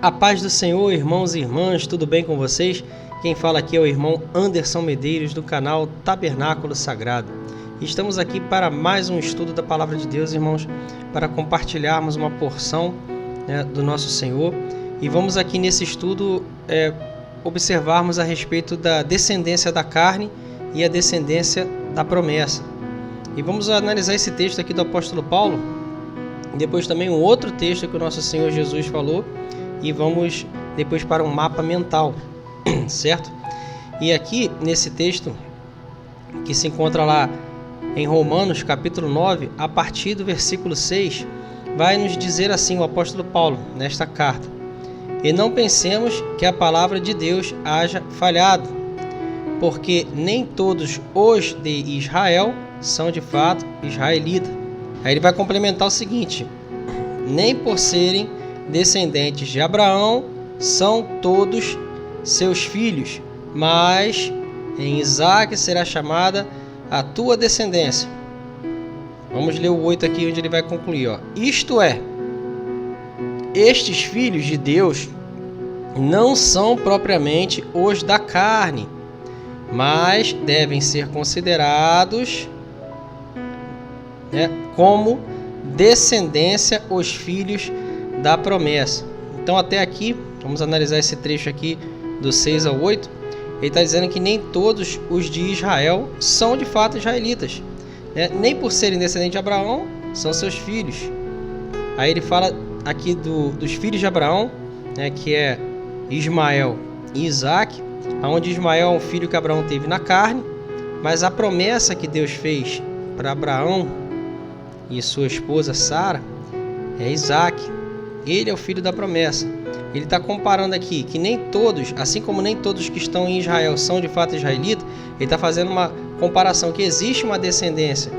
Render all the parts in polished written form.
A paz do Senhor, irmãos e irmãs, tudo bem com vocês? Quem fala aqui é o irmão Anderson Medeiros, do canal Tabernáculo Sagrado. Estamos aqui para mais um estudo da Palavra de Deus, irmãos, para compartilharmos uma porção, do nosso Senhor. E vamos aqui nesse estudo observarmos a respeito da descendência da carne e a descendência da promessa. E vamos analisar esse texto aqui do apóstolo Paulo, e depois também um outro texto que o nosso Senhor Jesus falou, e vamos depois para um mapa mental, certo? E aqui nesse texto, que se encontra lá em Romanos capítulo 9, a partir do versículo 6, vai nos dizer assim o apóstolo Paulo, nesta carta: E não pensemos que a palavra de Deus haja falhado, porque nem todos os de Israel são de fato israelitas. Aí ele vai complementar o seguinte: nem por serem descendentes de Abraão são todos seus filhos, mas em Isaque será chamada a tua descendência. Vamos ler o 8 aqui, onde ele vai concluir, ó. Isto é, estes filhos de Deus não são propriamente os da carne, mas devem ser considerados, como descendência os filhos da promessa. Então até aqui, vamos analisar esse trecho aqui do 6 ao 8, ele está dizendo que nem todos os de Israel são de fato israelitas, nem por serem descendentes de Abraão são seus filhos. Aí ele fala aqui dos filhos de Abraão, que é Ismael e Isaque, onde Ismael é um filho que Abraão teve na carne, mas a promessa que Deus fez para Abraão e sua esposa Sara é Isaque. Ele é o filho da promessa. Ele está comparando aqui que nem todos, assim como nem todos que estão em Israel são de fato israelitas, ele está fazendo uma comparação que existe uma descendência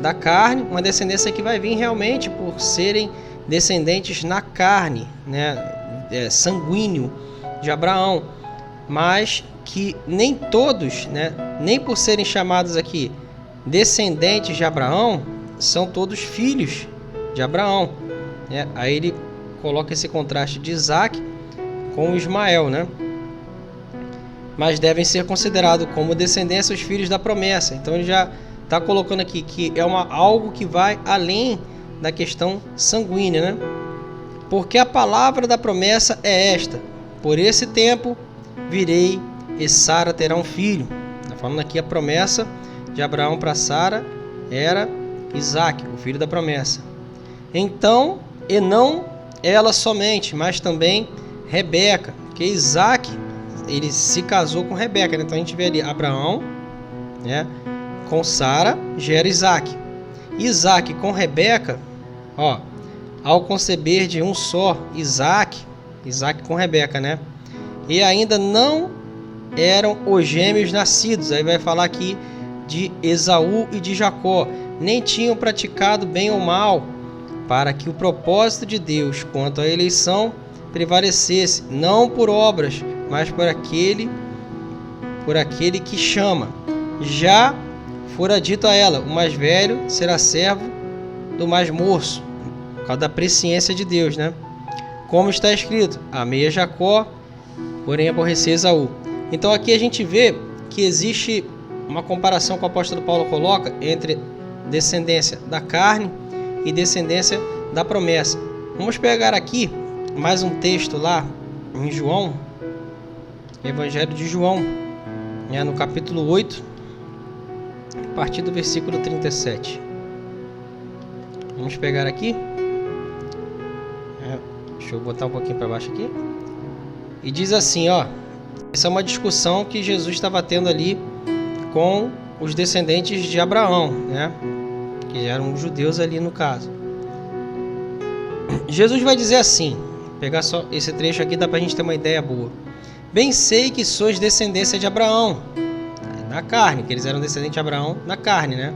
da carne, uma descendência que vai vir realmente por serem descendentes na carne, sanguíneo de Abraão, mas que nem todos, nem por serem chamados aqui descendentes de Abraão, são todos filhos de Abraão. Aí ele coloca esse contraste de Isaque com Ismael, mas devem ser considerados como descendência os filhos da promessa. Então ele já está colocando aqui que é algo que vai além da questão sanguínea, porque a palavra da promessa é esta: por esse tempo virei e Sara terá um filho. Está falando aqui a promessa de Abraão para Sara era Isaque, o filho da promessa. Então, e não ela somente, mas também Rebeca, porque Isaque, ele se casou com Rebeca, então a gente vê ali Abraão, com Sara, gera Isaque. Isaque com Rebeca, ao conceber de um só Isaque com Rebeca, e ainda não eram os gêmeos nascidos. Aí vai falar aqui de Esaú e de Jacó, nem tinham praticado bem ou mal, para que o propósito de Deus quanto à eleição prevalecesse, não por obras, mas por aquele que chama. Já fora dito a ela: o mais velho será servo do mais moço, por causa da presciência de Deus, Como está escrito: amei a Jacó, porém aborreci Esaú. Então aqui a gente vê que existe uma comparação que o apóstolo Paulo coloca entre descendência da carne e descendência da promessa. Vamos pegar aqui mais um texto lá em João, Evangelho de João, no capítulo 8, a partir do versículo 37. Vamos pegar aqui. Deixa eu botar um pouquinho para baixo aqui. E diz assim, essa é uma discussão que Jesus estava tendo ali com os descendentes de Abraão, que eram judeus ali no caso. Jesus vai dizer assim, pegar só esse trecho aqui, dá pra gente ter uma ideia boa. Bem sei que sois descendência de Abraão, na carne, que eles eram descendentes de Abraão na carne, né?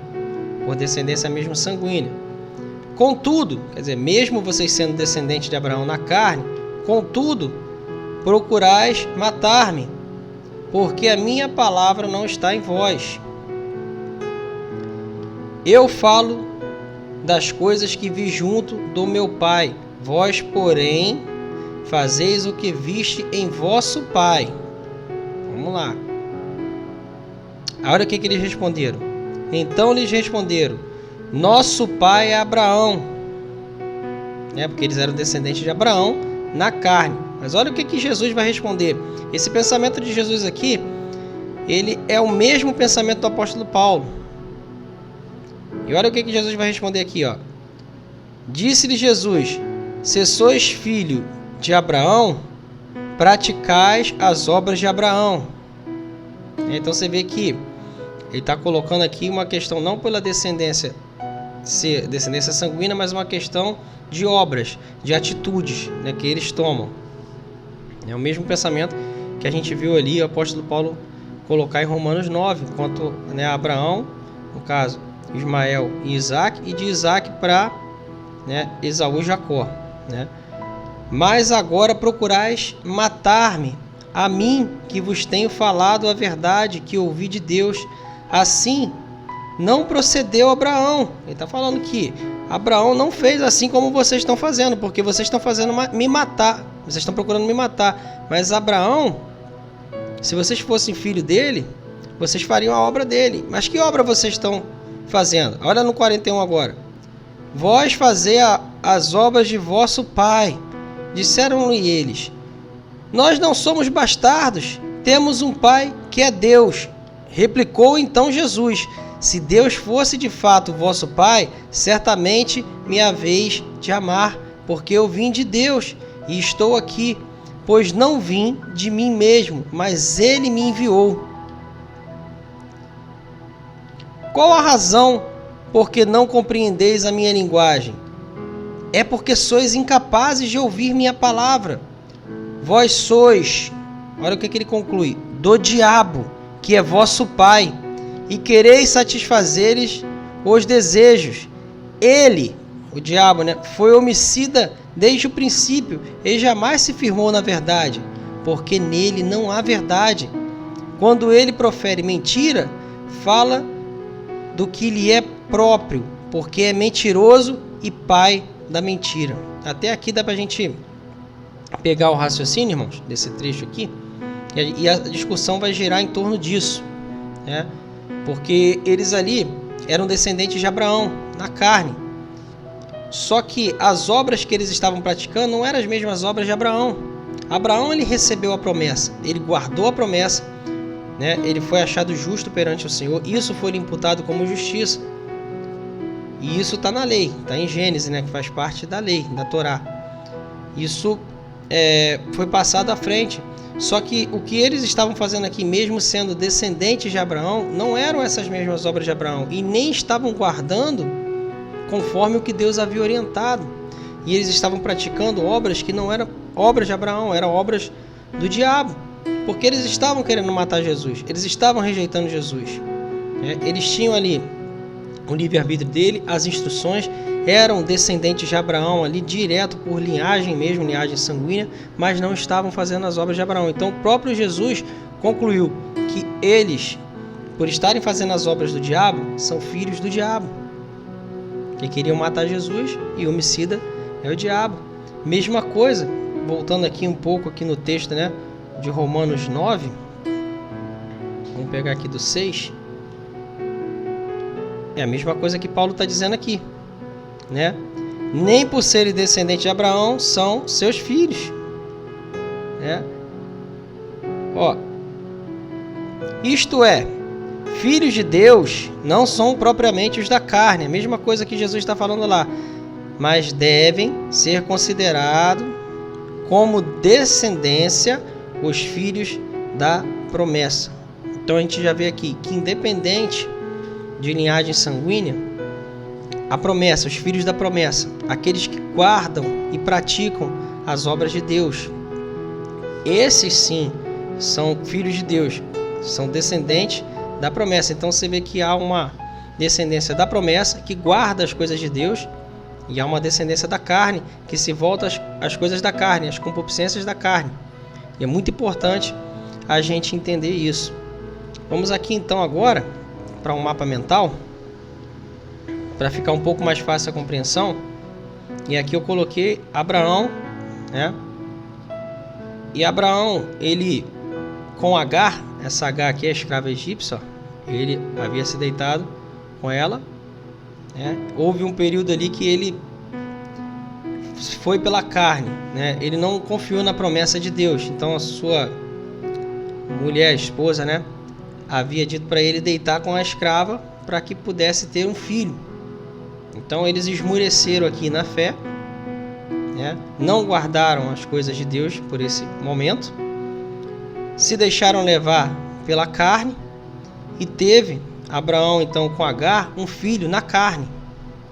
Por descendência mesmo sanguínea. Contudo, quer dizer, mesmo vocês sendo descendentes de Abraão na carne, contudo, procurais matar-me, porque a minha palavra não está em vós. Eu falo das coisas que vi junto do meu Pai, vós, porém, fazeis o que viste em vosso pai. Vamos lá. Olha o que eles responderam. Então lhes responderam: nosso pai é Abraão. Porque eles eram descendentes de Abraão na carne. Mas olha o que Jesus vai responder. Esse pensamento de Jesus aqui, ele é o mesmo pensamento do apóstolo Paulo. E olha o que Jesus vai responder aqui, ó. Disse-lhe Jesus: se sois filho de Abraão, praticais as obras de Abraão. Então você vê que ele está colocando aqui uma questão não pela descendência sanguínea, mas uma questão de obras, de atitudes, né, que eles tomam. É o mesmo pensamento que a gente viu ali o apóstolo Paulo colocar em Romanos 9, quanto, né, Abraão, no caso Ismael e Isaac, e de Isaac para, né, Esaú e Jacó, né? Mas agora procurais matar-me, a mim que vos tenho falado a verdade que ouvi de Deus. Assim não procedeu Abraão. Ele está falando que Abraão não fez assim como vocês estão fazendo, porque vocês estão fazendo me matar, vocês estão procurando me matar. Mas Abraão, se vocês fossem filho dele, vocês fariam a obra dele. Mas que obra vocês estão fazendo? Olha no 41 agora. Vós fazei as obras de vosso pai. Disseram-lhe eles: nós não somos bastardos, temos um pai que é Deus. Replicou então Jesus: se Deus fosse de fato vosso pai, certamente me haveis de amar, porque eu vim de Deus e estou aqui, pois não vim de mim mesmo, mas ele me enviou. Qual a razão por que não compreendeis a minha linguagem? É porque sois incapazes de ouvir minha palavra. Vós sois, olha o que ele conclui, do diabo, que é vosso pai, e quereis satisfazeres os desejos. Ele, o diabo, né, foi homicida desde o princípio e jamais se firmou na verdade, porque nele não há verdade. Quando ele profere mentira, fala do que lhe é próprio, porque é mentiroso e pai da mentira. Até aqui dá pra gente pegar o raciocínio, irmãos, desse trecho aqui, e a discussão vai girar em torno disso, né? Porque eles ali eram descendentes de Abraão na carne, só que as obras que eles estavam praticando não eram as mesmas obras de Abraão. Abraão, ele recebeu a promessa, ele guardou a promessa, né? Ele foi achado justo perante o Senhor, isso foi lhe imputado como justiça. E isso está na lei, está em Gênesis, né, que faz parte da lei, da Torá. Isso foi passado à frente. Só que o que eles estavam fazendo aqui, mesmo sendo descendentes de Abraão, não eram essas mesmas obras de Abraão. E nem estavam guardando conforme o que Deus havia orientado. E eles estavam praticando obras que não eram obras de Abraão, eram obras do diabo. Porque eles estavam querendo matar Jesus, eles estavam rejeitando Jesus. Eles tinham ali o livre-arbítrio dele, as instruções, eram descendentes de Abraão ali, direto por linhagem mesmo, linhagem sanguínea, mas não estavam fazendo as obras de Abraão. Então o próprio Jesus concluiu que eles, por estarem fazendo as obras do diabo, são filhos do diabo, que queriam matar Jesus, e o homicida é o diabo. Mesma coisa, voltando aqui um pouco aqui no texto, né, de Romanos 9, vamos pegar aqui do 6, é a mesma coisa que Paulo está dizendo aqui, né? Nem por serem descendentes de Abraão são seus filhos, né? Ó, isto é, filhos de Deus não são propriamente os da carne, a mesma coisa que Jesus está falando lá, mas devem ser considerados como descendência os filhos da promessa. Então a gente já vê aqui que, independente de linhagem sanguínea, a promessa, os filhos da promessa, aqueles que guardam e praticam as obras de Deus, esses sim são filhos de Deus, são descendentes da promessa. Então você vê que há uma descendência da promessa que guarda as coisas de Deus, e há uma descendência da carne que se volta às coisas da carne, às concupiscências da carne. E é muito importante a gente entender isso. Vamos aqui então agora para um mapa mental, para ficar um pouco mais fácil a compreensão. E aqui eu coloquei Abraão, né? E Abraão, ele com Agar, essa Agar aqui é a escrava egípcia, ó, ele havia se deitado com ela, né? Houve um período ali que ele foi pela carne, né? Ele não confiou na promessa de Deus. Então a sua mulher, esposa, né, havia dito para ele deitar com a escrava para que pudesse ter um filho. Então eles esmureceram aqui na fé, né? Não guardaram as coisas de Deus por esse momento, se deixaram levar pela carne, e teve Abraão então com Agar um filho na carne,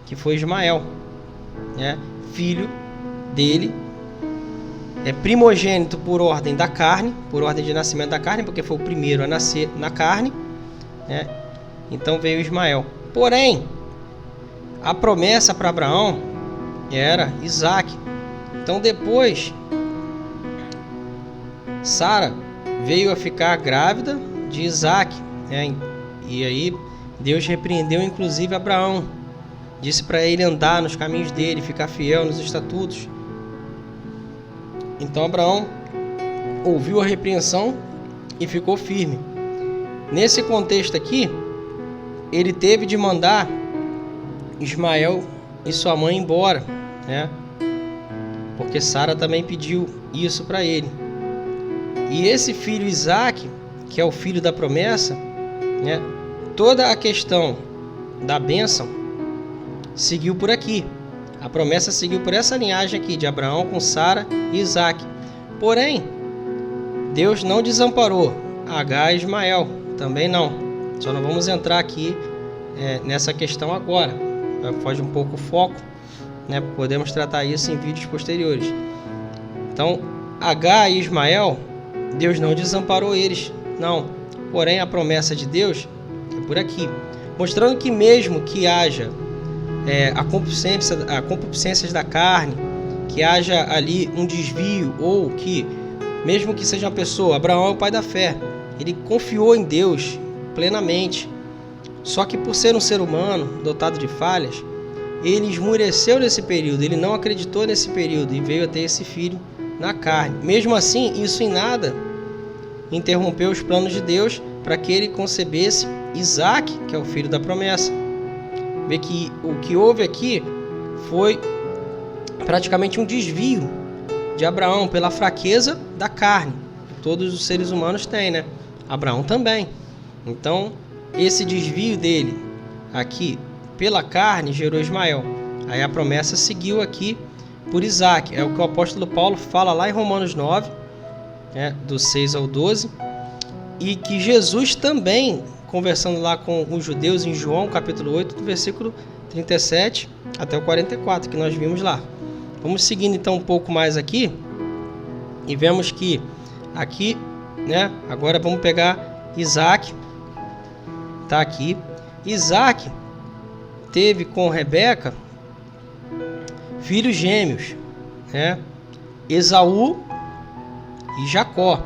que foi Ismael, né? Filho dele, é primogênito por ordem da carne, por ordem de nascimento da carne, porque foi o primeiro a nascer na carne, né? Então veio Ismael. Porém, a promessa para Abraão era Isaac. Então depois, Sara veio a ficar grávida de Isaac, né? E aí Deus repreendeu inclusive Abraão. Disse para ele andar nos caminhos dele, ficar fiel nos estatutos. Então Abraão ouviu a repreensão e ficou firme. Nesse contexto aqui, ele teve de mandar Ismael e sua mãe embora, né? Porque Sara também pediu isso para ele. E esse filho Isaac, que é o filho da promessa, né? Toda a questão da bênção seguiu por aqui. A promessa seguiu por essa linhagem aqui de Abraão com Sara e Isaac. Porém, Deus não desamparou Agar e Ismael, também não. Só não vamos entrar aqui nessa questão agora. Foge um pouco o foco, né? Podemos tratar isso em vídeos posteriores. Então, Agar e Ismael, Deus não desamparou eles, não. Porém, a promessa de Deus é por aqui, mostrando que mesmo que haja a concupiscência da carne, que haja ali um desvio, ou que, mesmo que seja uma pessoa, Abraão é o pai da fé, ele confiou em Deus plenamente, só que por ser um ser humano dotado de falhas, ele esmureceu nesse período, ele não acreditou nesse período e veio a ter esse filho na carne. Mesmo assim, isso em nada interrompeu os planos de Deus para que ele concebesse Isaac, que é o filho da promessa. Vê que o que houve aqui foi praticamente um desvio de Abraão pela fraqueza da carne. Todos os seres humanos têm, né? Abraão também. Então, esse desvio dele aqui pela carne gerou Ismael. Aí a promessa seguiu aqui por Isaac. É o que o apóstolo Paulo fala lá em Romanos 9, né, do 6 ao 12. E que Jesus também, conversando lá com os judeus em João capítulo 8, do versículo 37 até o 44, que nós vimos lá. Vamos seguindo então um pouco mais aqui e vemos que aqui, né, agora vamos pegar Isaac, tá aqui. Isaac teve com Rebeca filhos gêmeos, né, Esaú e Jacó.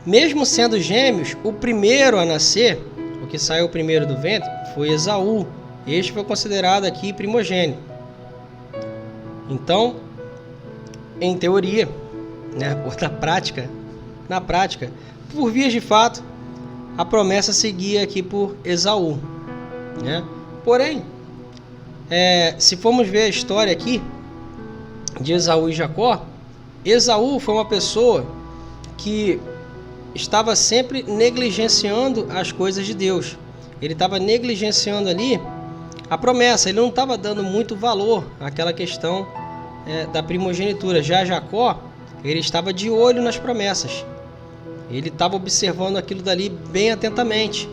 Mesmo sendo gêmeos, o primeiro a nascer, o que saiu primeiro do ventre, foi Esaú. Este foi considerado aqui primogênito. Então, em teoria, né, ou na prática, por vias de fato, a promessa seguia aqui por Esaú, né? Porém, se formos ver a história aqui de Esaú e Jacó, Esaú foi uma pessoa que estava sempre negligenciando as coisas de Deus. Ele estava negligenciando ali a promessa, ele não estava dando muito valor àquela questão da primogenitura. Já Jacó, ele estava de olho nas promessas, ele estava observando aquilo dali bem atentamente.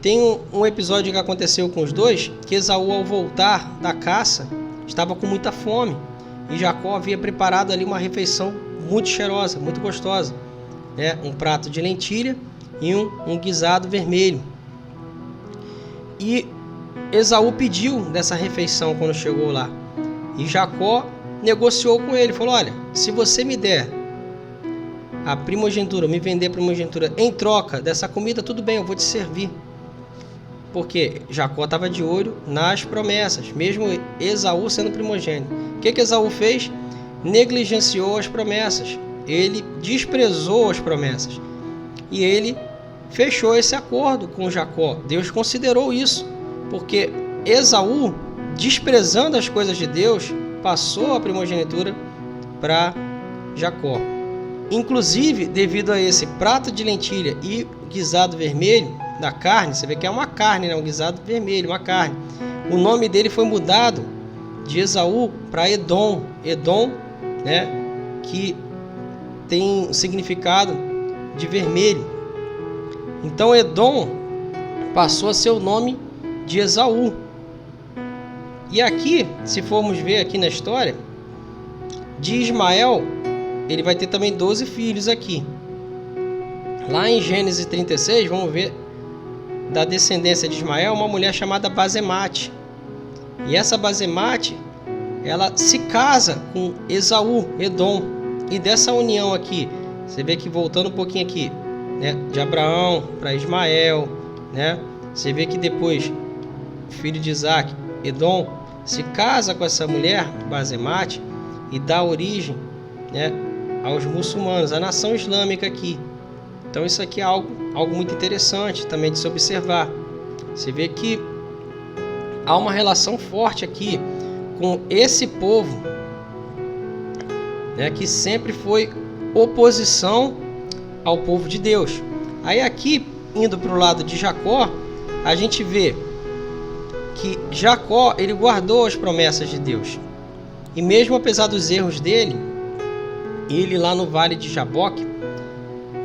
Tem um episódio que aconteceu com os dois, que Esaú, ao voltar da caça, estava com muita fome, e Jacó havia preparado ali uma refeição muito cheirosa, muito gostosa, né? Um prato de lentilha e um guisado vermelho. E Esaú pediu dessa refeição quando chegou lá. E Jacó negociou com ele, falou: olha, se você me der a primogenitura, me vender a primogenitura em troca dessa comida, tudo bem, eu vou te servir. Porque Jacó estava de olho nas promessas, mesmo Esaú sendo primogênito. O que Esaú fez? Negligenciou as promessas. Ele desprezou as promessas. E ele fechou esse acordo com Jacó. Deus considerou isso, porque Esaú, desprezando as coisas de Deus, passou a primogenitura para Jacó. Inclusive, devido a esse prato de lentilha e guisado vermelho da carne, você vê que é uma carne, né? Um guisado vermelho, uma carne. O nome dele foi mudado de Esaú para Edom. Edom, né? Que tem um significado de vermelho. Então Edom passou a ser o nome de Esaú. E aqui, se formos ver aqui na história, de Ismael, ele vai ter também 12 filhos aqui. Lá em Gênesis 36, vamos ver da descendência de Ismael, uma mulher chamada Basemate. E essa Basemate, ela se casa com Esaú, Edom. E dessa união aqui, você vê que voltando um pouquinho aqui, né, de Abraão para Ismael, né, você vê que depois o filho de Isaac, Edom, se casa com essa mulher, Basemate, e dá origem, né, aos muçulmanos, a nação islâmica aqui. Então isso aqui é algo muito interessante também de se observar. Você vê que há uma relação forte aqui com esse povo, né, que sempre foi oposição ao povo de Deus. Aí aqui, indo para o lado de Jacó, a gente vê que Jacó, ele guardou as promessas de Deus. E mesmo apesar dos erros dele, ele lá no vale de Jaboque,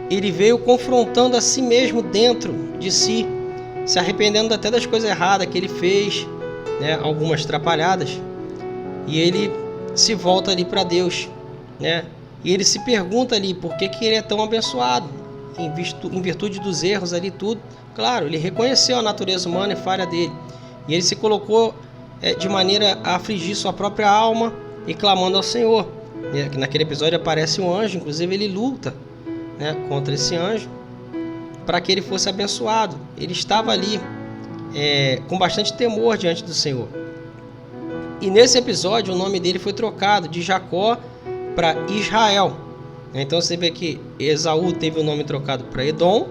ele veio confrontando a si mesmo dentro de si, se arrependendo até das coisas erradas que ele fez, né, algumas atrapalhadas, e ele se volta ali para Deus, né, e ele se pergunta ali por que ele é tão abençoado, em virtude dos erros ali tudo. Claro, ele reconheceu a natureza humana e falha dele, e ele se colocou de maneira a afligir sua própria alma e clamando ao Senhor. Naquele episódio aparece um anjo, inclusive ele luta, né, contra esse anjo para que ele fosse abençoado. Ele estava ali com bastante temor diante do Senhor. E nesse episódio o nome dele foi trocado de Jacó para Israel. Então você vê que Esaú teve o nome trocado para Edom,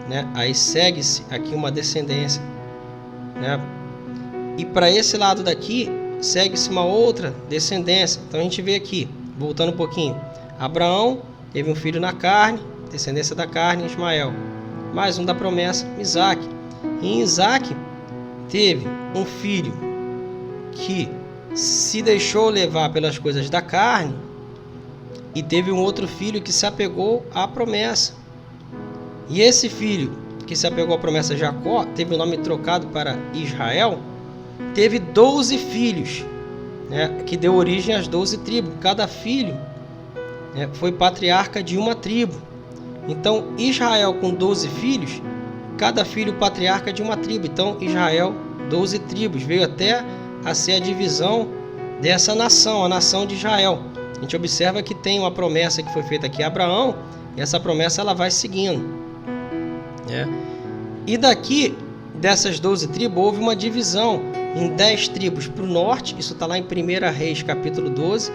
né? Aí segue-se aqui uma descendência, né? E para esse lado daqui segue-se uma outra descendência. Então a gente vê aqui, voltando um pouquinho, Abraão teve um filho na carne, descendência da carne, Ismael. Mais um da promessa, Isaac. E em Isaac teve um filho que se deixou levar pelas coisas da carne, e teve um outro filho que se apegou à promessa. E esse filho que se apegou à promessa, Jacó, teve o nome trocado para Israel, teve 12 filhos, né, que deu origem às 12 tribos. Cada filho, né, foi patriarca de uma tribo. Então Israel com 12 filhos, cada filho patriarca de uma tribo. Então Israel, 12 tribos, veio até a ser a divisão dessa nação, a nação de Israel. A gente observa que tem uma promessa que foi feita aqui a Abraão, e essa promessa ela vai seguindo, né? E daqui, dessas 12 tribos, houve uma divisão em 10 tribos para o norte. Isso está lá em 1 Reis, capítulo 12,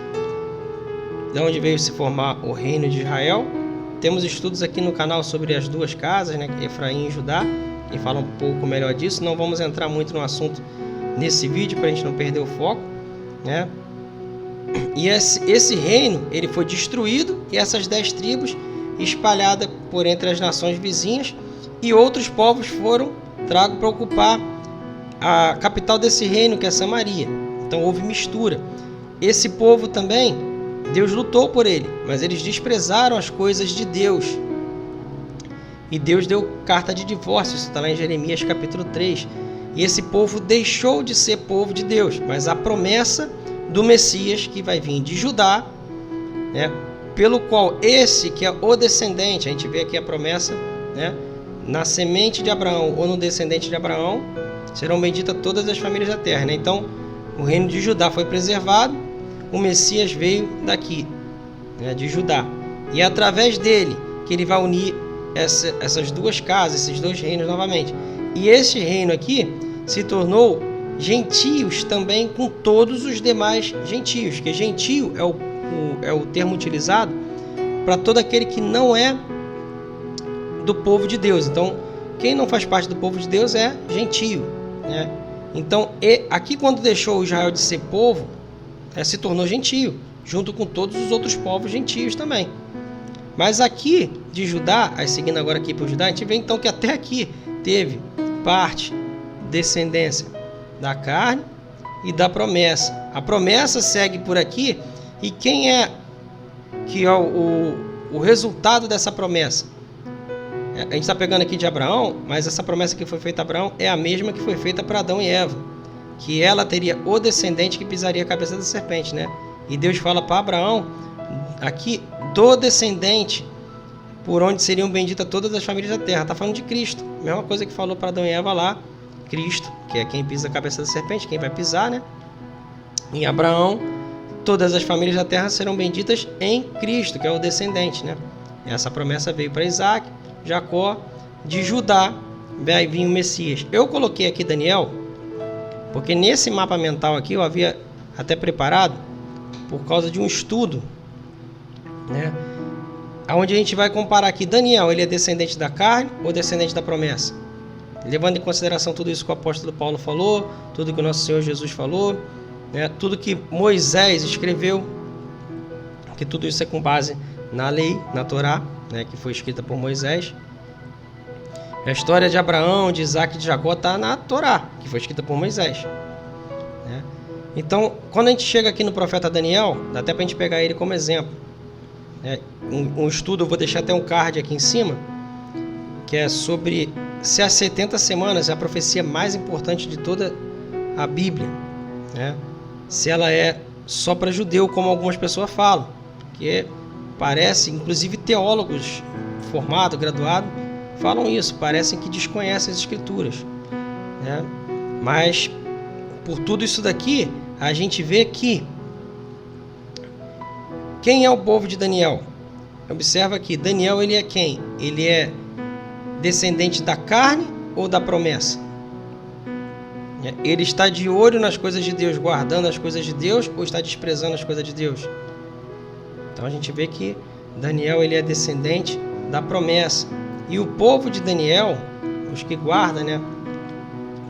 de onde veio se formar o reino de Israel. Temos estudos aqui no canal sobre as duas casas, né, Efraim e Judá, que fala um pouco melhor disso. Não vamos entrar muito no assunto nesse vídeo para a gente não perder o foco, né? E esse reino ele foi destruído, e essas 10 tribos espalhadas por entre as nações vizinhas, e outros povos foram tragos para ocupar a capital desse reino, que é Samaria. Então houve mistura. Esse povo também, Deus lutou por ele, mas eles desprezaram as coisas de Deus, e Deus deu carta de divórcio. Isso está lá em Jeremias capítulo 3. E esse povo deixou de ser povo de Deus, mas a promessa do Messias, que vai vir de Judá, né, pelo qual esse que é o descendente, a gente vê aqui a promessa, né, na semente de Abraão ou no descendente de Abraão, serão benditas todas as famílias da terra, né? Então, o reino de Judá foi preservado, o Messias veio daqui, né, de Judá. E é através dele que ele vai unir essas duas casas, esses dois reinos novamente. E esse reino aqui se tornou gentios também com todos os demais gentios, que gentio é o termo utilizado para todo aquele que não é do povo de Deus. Então, quem não faz parte do povo de Deus é gentio, né? Então, aqui quando deixou Israel de ser povo, se tornou gentio, junto com todos os outros povos gentios também. Mas aqui de Judá, aí seguindo agora aqui para o Judá, a gente vê então que até aqui teve parte, descendência da carne e da promessa. A promessa segue por aqui, e quem é que é o resultado dessa promessa? A gente está pegando aqui de Abraão, mas essa promessa que foi feita a Abraão é a mesma que foi feita para Adão e Eva, que ela teria o descendente que pisaria a cabeça da serpente, né? E Deus fala para Abraão aqui do descendente por onde seriam benditas todas as famílias da terra. Está falando de Cristo, mesma coisa que falou para Adão e Eva lá, Cristo, que é quem pisa a cabeça da serpente, quem vai pisar, né? Em Abraão, todas as famílias da terra serão benditas em Cristo, que é o descendente, né? Essa promessa veio para Isaac, Jacó, de Judá vai vir o Messias. Eu coloquei aqui Daniel, porque nesse mapa mental aqui eu havia até preparado por causa de um estudo, né? Onde a gente vai comparar aqui Daniel, ele é descendente da carne ou descendente da promessa? Levando em consideração tudo isso que o apóstolo Paulo falou, tudo que o nosso Senhor Jesus falou, né? Tudo que Moisés escreveu, que tudo isso é com base na lei, na Torá, né, que foi escrita por Moisés. A história de Abraão, de Isaac e de Jacó está na Torá, que foi escrita por Moisés, né? Então, quando a gente chega aqui no profeta Daniel, dá até para a gente pegar ele como exemplo, né? Um estudo, eu vou deixar até um card aqui em cima, que é sobre se as 70 semanas é a profecia mais importante de toda a Bíblia, né? Se ela é só para judeu, como algumas pessoas falam, que parece, inclusive teólogos formados, graduados, falam isso, parecem que desconhecem as escrituras, né? Mas por tudo isso daqui, a gente vê que quem é o povo de Daniel? Observa aqui, Daniel, ele é quem? Ele é descendente da carne ou da promessa? Ele está de olho nas coisas de Deus, guardando as coisas de Deus, ou está desprezando as coisas de Deus? Então a gente vê que Daniel, ele é descendente da promessa. E o povo de Daniel, os que guardam, né,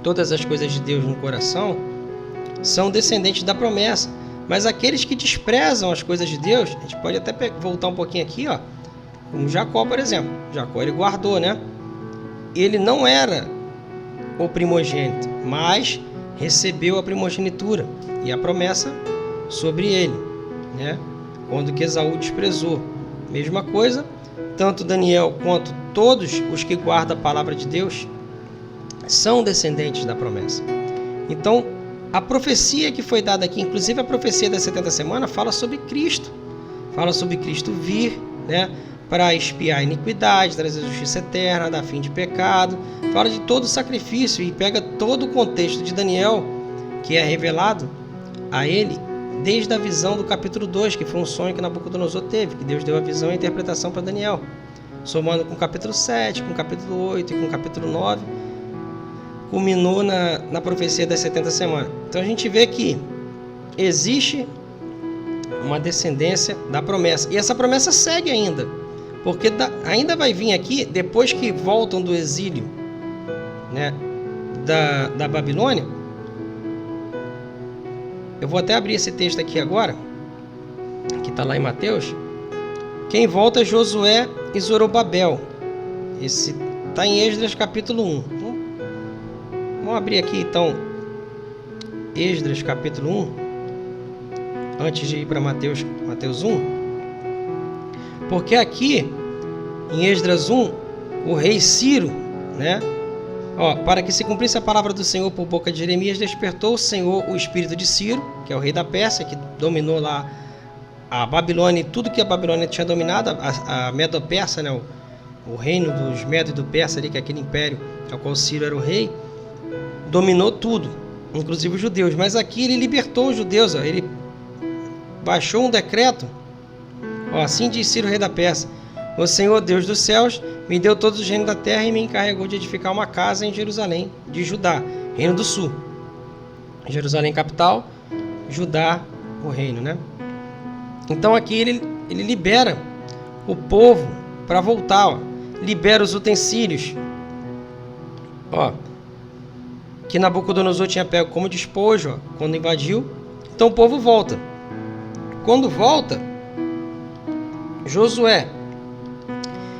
todas as coisas de Deus no coração, são descendentes da promessa. Mas aqueles que desprezam as coisas de Deus, a gente pode até voltar um pouquinho aqui, ó, como Jacó, por exemplo. Jacó, ele guardou, né? Ele não era o primogênito, mas recebeu a primogenitura e a promessa sobre ele, né? Quando que Esaú desprezou. Mesma coisa, tanto Daniel quanto todos os que guardam a palavra de Deus são descendentes da promessa. Então, a profecia que foi dada aqui, inclusive a profecia das 70 semanas, fala sobre Cristo. Fala sobre Cristo vir, né, para expiar a iniquidade, trazer justiça eterna, dar fim de pecado. Fala de todo o sacrifício e pega todo o contexto de Daniel, que é revelado a ele desde a visão do capítulo 2, que foi um sonho que Nabucodonosor teve, que Deus deu a visão e a interpretação para Daniel. Somando com o capítulo 7, com o capítulo 8 e com o capítulo 9, culminou na profecia das 70 semanas. Então a gente vê que existe uma descendência da promessa. E essa promessa segue ainda, porque ainda vai vir aqui, depois que voltam do exílio, né, da Babilônia. Eu vou até abrir esse texto aqui agora, que está lá em Mateus. Quem volta é Josué e Zorobabel. Esse está em Esdras capítulo 1. Vamos abrir aqui então Esdras capítulo 1, antes de ir para Mateus 1. Porque aqui, em Esdras 1, o rei Ciro, né, para que se cumprisse a palavra do Senhor por boca de Jeremias, despertou o Senhor o espírito de Ciro, que é o rei da Pérsia, que dominou lá a Babilônia e tudo que a Babilônia tinha dominado, a Medo-Persa, né, o reino dos Medos e do Persa, ali, que é aquele império ao qual Ciro era o rei, dominou tudo, inclusive os judeus. Mas aqui ele libertou os judeus, ó, ele baixou um decreto. Ó, assim diz Ciro, rei da Pérsia: o Senhor Deus dos céus me deu todos os reinos da terra e me encarregou de edificar uma casa em Jerusalém de Judá, reino do sul. Jerusalém capital, Judá o reino, né? Então aqui ele libera o povo para voltar, ó. Libera os utensílios, ó, que Nabucodonosor tinha pego como despojo, ó, quando invadiu. Então o povo volta. Quando volta, Josué,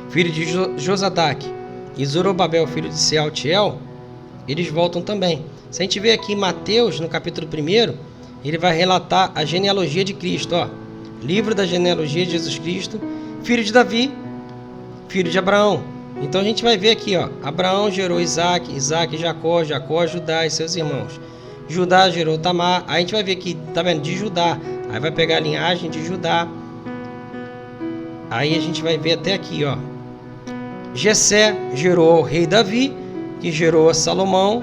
filho de Josadaque, e Zorobabel, filho de Sealtiel, eles voltam também. Se a gente vê aqui em Mateus, no capítulo 1, ele vai relatar a genealogia de Cristo, ó. Livro da genealogia de Jesus Cristo, filho de Davi, filho de Abraão. Então a gente vai ver aqui, ó, Abraão gerou Isaac, Isaac Jacó, Jacó Judá e seus irmãos. Judá gerou Tamar. Aí a gente vai ver aqui, tá vendo? De Judá. Aí vai pegar a linhagem de Judá. Aí a gente vai ver até aqui, ó. Jessé gerou o rei Davi, que gerou Salomão,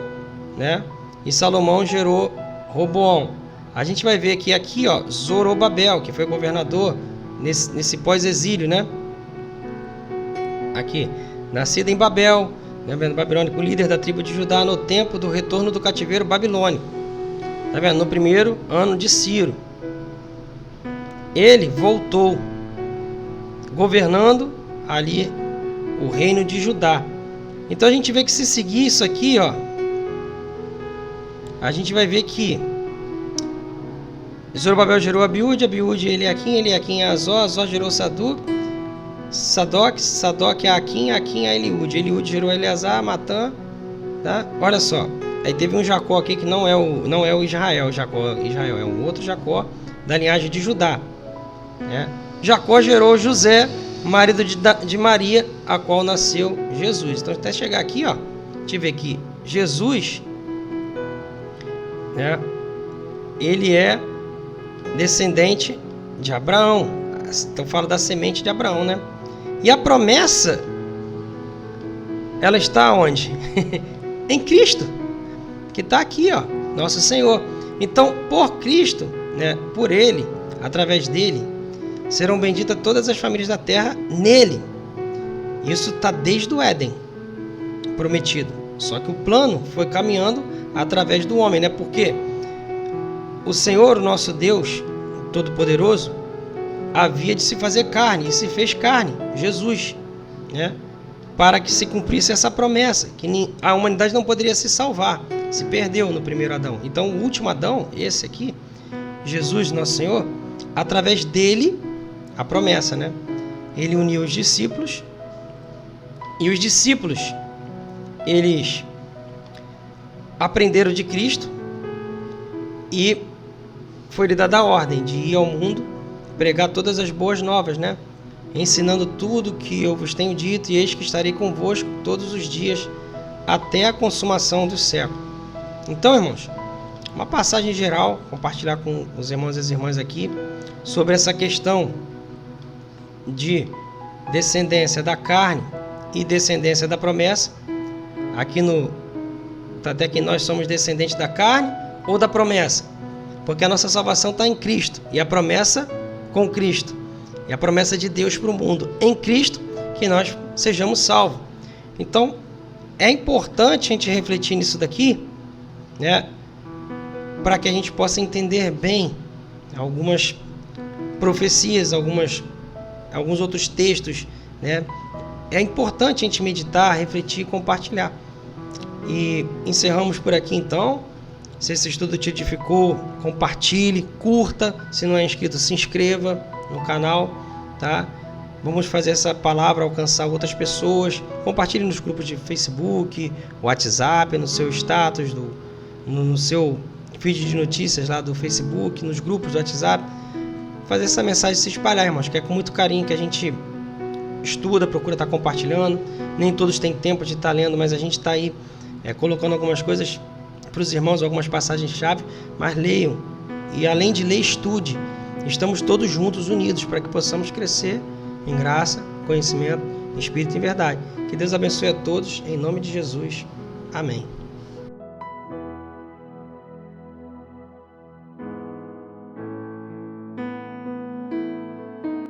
né? E Salomão gerou Roboão. A gente vai ver aqui, ó, Zorobabel, que foi governador nesse pós-exílio, né? Aqui, nascido em Babel, né, babilônico, líder da tribo de Judá no tempo do retorno do cativeiro babilônico. Tá vendo? No primeiro ano de Ciro. Ele voltou, governando ali o reino de Judá. Então a gente vê que se seguir isso aqui, ó, a gente vai ver que Zorobabel gerou Abiúde, Eliaquim a Azó, Azó gerou Sadoc a Aquim a Eliúde, Eliúde gerou Eleazar, Matã, tá? Olha só, aí teve um Jacó aqui que não é o Israel, Israel é um outro Jacó da linhagem de Judá, né? Jacó gerou José, marido de Maria, a qual nasceu Jesus. Então até chegar aqui, ó, a gente vê que Jesus, né, ele é descendente de Abraão. Então fala da semente de Abraão, né? E a promessa, ela está onde? Em Cristo, que está aqui, ó, nosso Senhor. Então, por Cristo, né, por Ele, através dele, serão benditas todas as famílias da terra nele. Isso está desde o Éden, prometido. Só que o plano foi caminhando através do homem, né? Porque o Senhor, o nosso Deus Todo-Poderoso, havia de se fazer carne, e se fez carne, Jesus, né? Para que se cumprisse essa promessa, que a humanidade não poderia se salvar, se perdeu no primeiro Adão. Então o último Adão, esse aqui, Jesus, nosso Senhor, através dele, a promessa, né? Ele uniu os discípulos, e os discípulos, eles aprenderam de Cristo, e foi-lhe dada a ordem de ir ao mundo, pregar todas as boas novas, né? Ensinando tudo que eu vos tenho dito, e eis que estarei convosco todos os dias, até a consumação do século. Então, irmãos, uma passagem geral, compartilhar com os irmãos e as irmãs aqui, sobre essa questão de descendência da carne e descendência da promessa. Aqui até que nós somos descendentes da carne ou da promessa, porque a nossa salvação está em Cristo, e a promessa com Cristo, e a promessa de Deus para o mundo, em Cristo, que nós sejamos salvos. Então, é importante a gente refletir nisso daqui, né, para que a gente possa entender bem algumas profecias, alguns outros textos, né? É importante a gente meditar, refletir e compartilhar. E encerramos por aqui então. Se esse estudo te edificou, compartilhe, curta. Se não é inscrito, se inscreva no canal, tá? Vamos fazer essa palavra alcançar outras pessoas. Compartilhe nos grupos de Facebook, WhatsApp, no seu status, no seu feed de notícias lá do Facebook, nos grupos do WhatsApp. Fazer essa mensagem se espalhar, irmãos, que é com muito carinho que a gente estuda, procura estar compartilhando. Nem todos têm tempo de estar lendo, mas a gente está aí colocando algumas coisas para os irmãos, algumas passagens-chave, mas leiam. E além de ler, estude. Estamos todos juntos, unidos, para que possamos crescer em graça, conhecimento em espírito e em verdade. Que Deus abençoe a todos, em nome de Jesus. Amém.